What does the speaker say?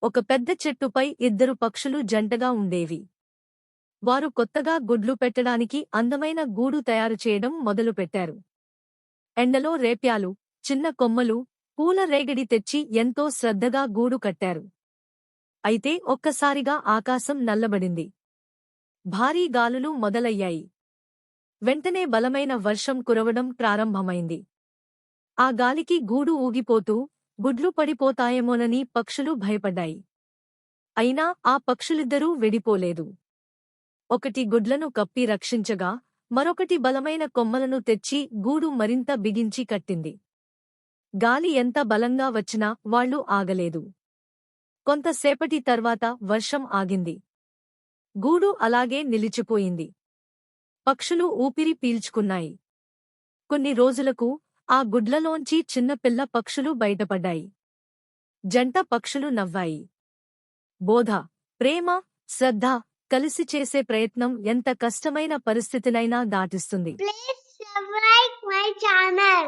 ఒక పెద్ద చెట్టుపై ఇద్దరు పక్షులు జంటగా ఉండేవి. వారు కొత్తగా గుడ్లు పెట్టడానికి అందమైన గూడు తయారు చేయడం మొదలుపెట్టారు. ఎండలో రేప్యాలు, చిన్న కొమ్మలు, పూల రేగిడి తెచ్చి ఎంతో శ్రద్ధగా గూడు కట్టారు. అయితే ఒక్కసారిగా ఆకాశం నల్లబడింది. భారీ గాలులు మొదలయ్యాయి. వెంటనే బలమైన వర్షం కురవడం ప్రారంభమైంది. ఆ గాలికి గూడు ఊగిపోతూ, గుడ్లు పడిపోతాయేమోనని పక్షులు భయపడ్డాయి. అయినా ఆ పక్షులిద్దరూ వెడిపోలేదు. ఒకటి గుడ్లను కప్పి రక్షించగా, మరొకటి బలమైన కొమ్మలను తెచ్చి గూడు మరింత బిగించి కట్టింది. గాలి ఎంత బలంగా వచ్చినా వాళ్ళు ఆగలేదు. కొంతసేపటి తర్వాత వర్షం ఆగింది. గూడు అలాగే నిలిచిపోయింది. పక్షులు ఊపిరి పీల్చుకున్నాయి. కొన్ని రోజులకు ఆ గుడ్లలోంచి చిన్నపిల్ల పక్షులు బయటపడ్డాయి. జంట పక్షులు నవ్వాయి. బోధ: ప్రేమ, శ్రద్ధ కలిసి చేసే ప్రయత్నం ఎంత కష్టమైన పరిస్థితినైనా దాటిస్తుంది. Please subscribe my channel.